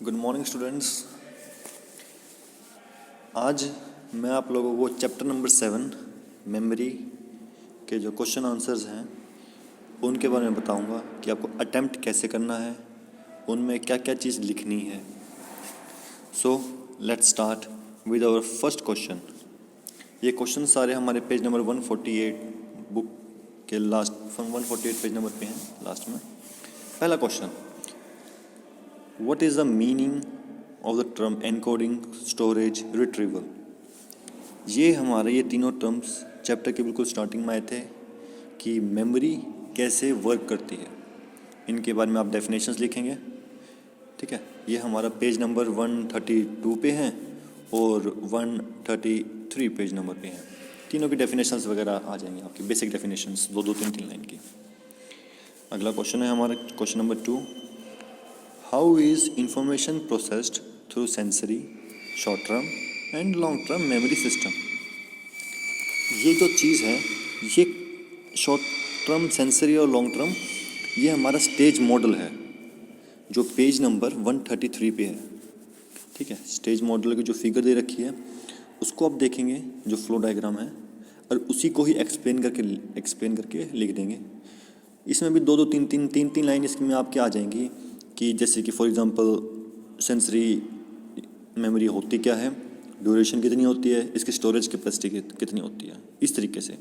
Good morning students. आज मैं आप लोगों को चैप्टर नंबर 7 मेमोरी के जो क्वेश्चन आंसर्स हैं उनके बारे में बताऊंगा कि आपको अटेम्प्ट कैसे करना है, उनमें क्या क्या चीज़ लिखनी है। So let's start with our first question. ये क्वेश्चन सारे हमारे पेज नंबर 148 बुक के लास्ट 148 पेज नंबर पे हैं लास्ट में। पहला question, What is the meaning of the term encoding, storage, retrieval? ये तीनों टर्म्स चैप्टर के बिल्कुल स्टार्टिंग में आए थे कि मेमोरी कैसे वर्क करती है। इनके बारे में आप डेफिनेशंस लिखेंगे, ठीक है। ये हमारा पेज नंबर 132 पे हैं और 133 पेज नंबर पे हैं। तीनों की डेफिनेशंस वगैरह आ जाएंगे आपकी, बेसिक डेफिनेशंस दो तीन लाइन की। अगला क्वेश्चन है हमारा question number 2, How is information processed through sensory, short-term and long-term memory system? ये जो चीज़ है, ये शॉर्ट टर्म, सेंसरी और लॉन्ग टर्म, ये हमारा स्टेज मॉडल है जो पेज नंबर 133 पे है, ठीक है। स्टेज मॉडल की जो फिगर दे रखी है उसको आप देखेंगे, जो फ्लो डायग्राम है, और उसी को ही एक्सप्लेन करके लिख देंगे। इसमें भी दो तीन लाइन इसमें आपके आ जाएंगी कि जैसे कि फॉर एग्जांपल सेंसरी मेमोरी होती क्या है, ड्यूरेशन कितनी होती है, इसकी स्टोरेज कैपेसिटी कितनी होती है, इस तरीके से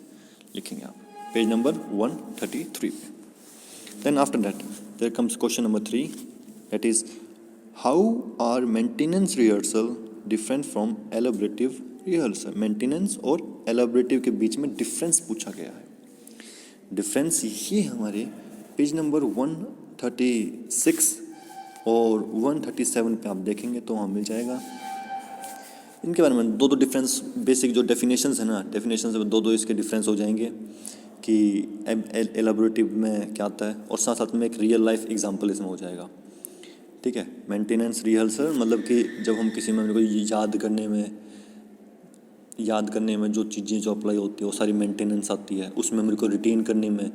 लिखेंगे आप पेज नंबर 133 पे। Then after that there comes question number 3, that is how are maintenance rehearsal different from elaborative rehearsal. Maintenance और एलैबोरेटिव के बीच में डिफरेंस पूछा गया है। डिफरेंस ये हमारे पेज नंबर 136 और 137 पे आप देखेंगे तो वहाँ मिल जाएगा। इनके बारे में दो डिफरेंस, बेसिक जो डेफिनेशंस है ना, डेफिनेशंस में दो इसके डिफरेंस हो जाएंगे कि एलैबोरेटिव में क्या आता है, और साथ साथ में एक रियल लाइफ एग्जांपल इसमें हो जाएगा, ठीक है। मेंटेनेंस रिहर्सल मतलब कि जब हम किसी मेमोरी को याद करने में जो चीज़ें जो अप्लाई होती है वो सारी मेंटेनेंस आती है। उस मेमोरी को रिटेन करने में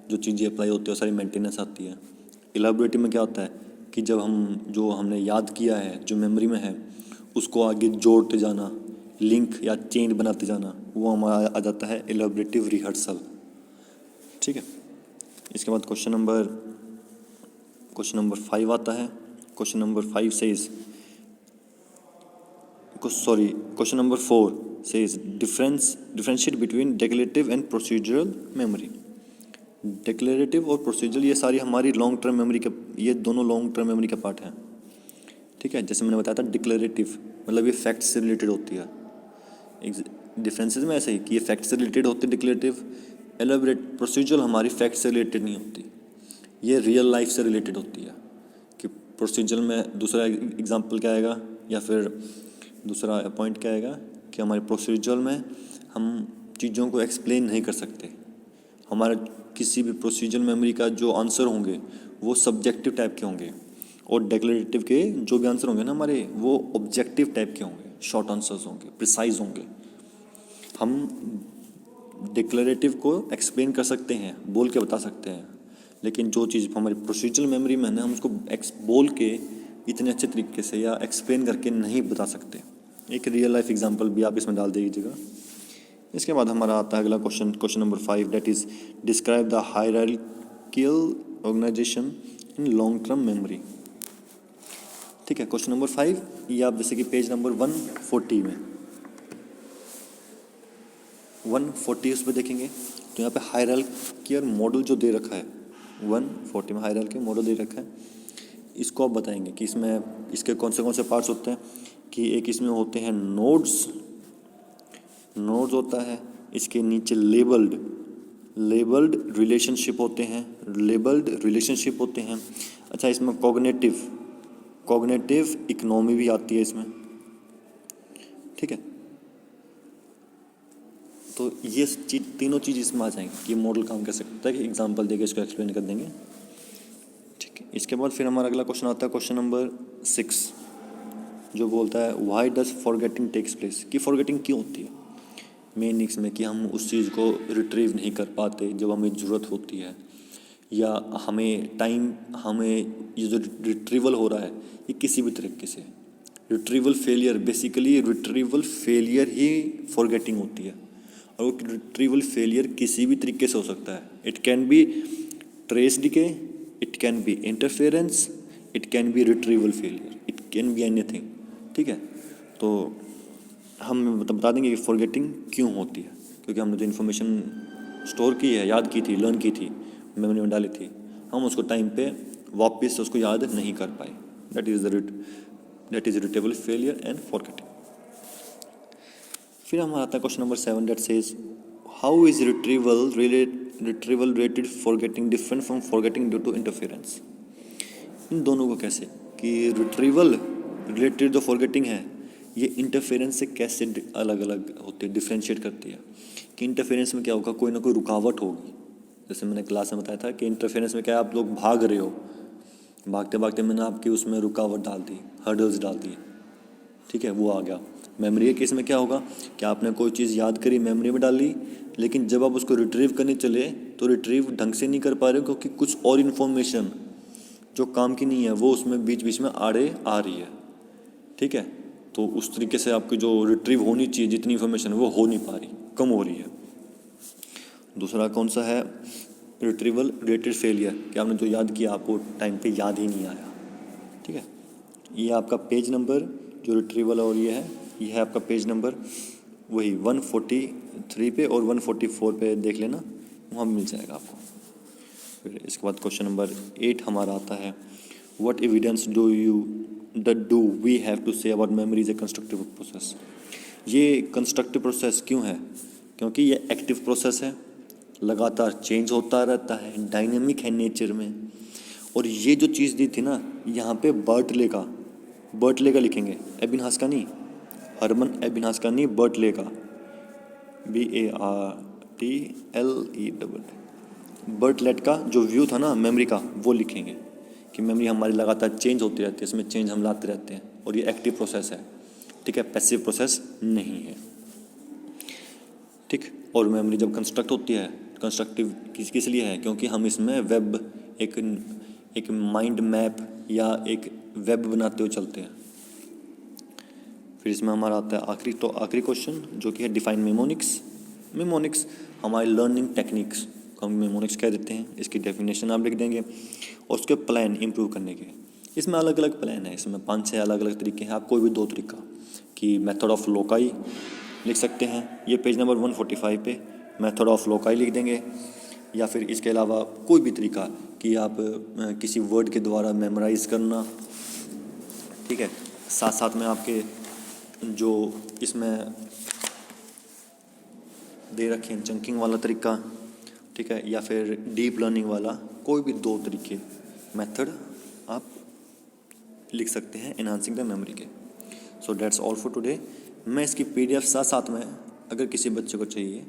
जो चीज़ें अप्लाई होती है वो सारी मेंटेनेंस आती है। इलैबोरेटिव में क्या होता है कि जब हमने याद किया है जो मेमोरी में है उसको आगे जोड़ते जाना, लिंक या चेन बनाते जाना, वो हमारा आ जाता है इलैबोरेटिव रिहर्सल, ठीक है। इसके बाद क्वेश्चन नंबर 5 आता है। Question number 4 says differentiate between declarative and procedural memory। Declarative और प्रोसीजरल ये सारी हमारी लॉन्ग टर्म मेमोरी के, ये दोनों लॉन्ग टर्म मेमोरी का पार्ट हैं, ठीक है। जैसे मैंने बताया था डिक्लेरेटिव मतलब ये फैक्ट से रिलेटेड होती है। डिफरेंसेस में ऐसे ही कि ये फैक्ट से रिलेटेड होती है डिक्लेरेटिव। एलैबोरेट प्रोसीजरल हमारी फैक्ट से रिलेटेड नहीं होती, ये रियल लाइफ से रिलेटेड होती है। कि प्रोसीजरल में दूसरा एग्जाम्पल क्या आएगा या फिर दूसरा पॉइंट क्या आएगा कि हमारे प्रोसीजरल में हम चीज़ों को एक्सप्लेन नहीं कर सकते। हमारे किसी भी प्रोसीजरल मेमोरी का जो आंसर होंगे वो सब्जेक्टिव टाइप के होंगे, और डिक्लेरेटिव के जो भी आंसर होंगे ना हमारे, वो ऑब्जेक्टिव टाइप के होंगे, शॉर्ट आंसर्स होंगे, प्रिसाइज होंगे। हम डिक्लेरेटिव को एक्सप्लेन कर सकते हैं, बोल के बता सकते हैं, लेकिन जो चीज़ हमारी प्रोसीजरल मेमोरी में है ना, हम उसको बोल के इतने अच्छे तरीके से या एक्सप्लेन करके नहीं बता सकते। एक रियल लाइफ एग्जाम्पल भी आप इसमें डाल दीजिएगा। इसके बाद हमारा आता है अगला question number 5, that is describe the hierarchical organisation in long term memory, ठीक है। क्वेश्चन नंबर 5 ये आप जैसे कि पेज नंबर 140 में 140 उस पर देखेंगे तो यहाँ पे हायरार्किकल मॉडल जो दे रखा है 140 में हायरार्किकल मॉडल दे रखा है। इसको आप बताएंगे कि इसमें इसके कौन से पार्ट्स होते हैं। कि एक इसमें होते हैं नोड्स होता है, इसके नीचे लेबल्ड रिलेशनशिप होते हैं। अच्छा, इसमें कॉग्निटिव इकोनॉमी भी आती है इसमें, ठीक है। तो ये तीनों चीज़ इसमें आ जाएंगी कि मॉडल काम कैसे करता है, कि एग्जांपल देके इसको एक्सप्लेन कर देंगे, ठीक है। इसके बाद फिर हमारा अगला क्वेश्चन आता है क्वेश्चन नंबर 6, जो बोलता है why does forgetting takes place, कि फॉरगेटिंग क्यों होती है। मेन इसमें कि हम उस चीज़ को रिट्रीव नहीं कर पाते जब हमें ज़रूरत होती है, या हमें ये जो रिट्रीवल हो रहा है ये किसी भी तरीके से, retrieval failure, basically retrieval failure ही फॉरगेटिंग होती है, और वो रिट्रीवल फेलियर किसी भी तरीके से हो सकता है. It can be trace decay, it can be interference, it can be retrieval failure, it can be anything. ठीक है, तो हम बता देंगे कि फॉरगेटिंग क्यों होती है, क्योंकि हमने जो इन्फॉर्मेशन स्टोर की है, याद की थी, लर्न की थी, मेमोरी में डाली थी, हम उसको टाइम पे वापस उसको याद नहीं कर पाए. That is retrieval failure and forgetting. फिर हमारा आता है question number 7 that says how is retrieval related forgetting different from forgetting due to interference. इन दोनों को कैसे, कि रिट्रीवल रिलेटेड जो फॉरगेटिंग है ये इंटरफेरेंस से कैसे अलग अलग होती है, डिफ्रेंशिएट करती है. कि इंटरफेरेंस में क्या होगा, कोई ना कोई रुकावट होगी. जैसे मैंने क्लास में बताया था कि इंटरफेरेंस में क्या है, आप लोग भाग रहे हो, भागते भागते मैंने आपकी उसमें रुकावट डाल दी, हर्डल्स डाल दी. ठीक है, वो आ गया. मेमोरी के केस में क्या होगा कि आपने कोई चीज़ याद करी, मेमोरी में डाल ली, लेकिन जब आप उसको रिट्रीव करने चले तो रिट्रीव ढंग से नहीं कर पा रहे हो, क्योंकि कुछ और इन्फॉर्मेशन जो काम की नहीं है वो उसमें बीच बीच में आड़े आ रही है. ठीक है, तो उस तरीके से आपकी जो रिट्रीव होनी चाहिए जितनी इन्फॉर्मेशन वो हो नहीं पा रही, कम हो रही है. दूसरा कौन सा है, रिट्रीवल रिलेटेड फेलियर, कि आपने जो याद किया आपको टाइम पे याद ही नहीं आया. ठीक है, ये आपका पेज नंबर जो रिट्रीवल और ये है आपका पेज नंबर वही 143 पे और 144 पे देख लेना, वहाँ मिल जाएगा आपको. फिर इसके बाद क्वेश्चन नंबर 8 हमारा आता है what evidence do we have to say about memory is a constructive process. ये कंस्ट्रक्टिव प्रोसेस क्यों है, क्योंकि ये एक्टिव प्रोसेस है, लगातार चेंज होता रहता है, डायनेमिक है नेचर में. और ये जो चीज़ दी थी ना, यहाँ पे बर्टले का लिखेंगे, एबिनहास का नहीं, हरमन एबिनहास का नहीं, बर्टले का, BARTLE. बर्टलेट का जो व्यू था ना मेमोरी का, वो लिखेंगे कि मेमोरी हमारी लगातार चेंज होती रहती है, इसमें चेंज हम लाते रहते हैं, और ये एक्टिव प्रोसेस है. ठीक है, पैसिव प्रोसेस नहीं है. ठीक, और मेमोरी जब कंस्ट्रक्ट होती है, कंस्ट्रक्टिव किस लिए है, क्योंकि हम इसमें वेब एक माइंड मैप या एक वेब बनाते हुए चलते हैं. फिर इसमें हमारा आता है आखिरी क्वेश्चन जो कि है डिफाइन मेमोनिक्स हमारी लर्निंग टेक्निक्स को हम मेमोनिक्स कह देते हैं. इसकी डेफिनेशन आप लिख देंगे और उसके प्लान इंप्रूव करने के. इसमें अलग अलग प्लान है, इसमें 5-6 अलग अलग तरीके हैं. आप कोई भी 2 तरीका कि मेथड ऑफ लोकाई लिख सकते हैं, ये पेज नंबर 145 पे मेथड ऑफ लोकाई लिख देंगे, या फिर इसके अलावा कोई भी तरीका कि आप किसी वर्ड के द्वारा मेमोराइज करना. ठीक है, साथ साथ में आपके जो इसमें दे रखे हैं चंकिंग वाला तरीका, ठीक है, या फिर डीप लर्निंग वाला, कोई भी 2 तरीके मेथड आप लिख सकते हैं एनहांसिंग द मेमोरी के. So that's all for today. मैं इसकी PDF साथ में अगर किसी बच्चे को चाहिए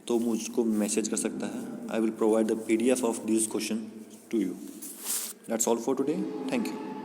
तो मुझको मैसेज कर सकता है. I will provide the PDF of this question to you. That's all for today. Thank you.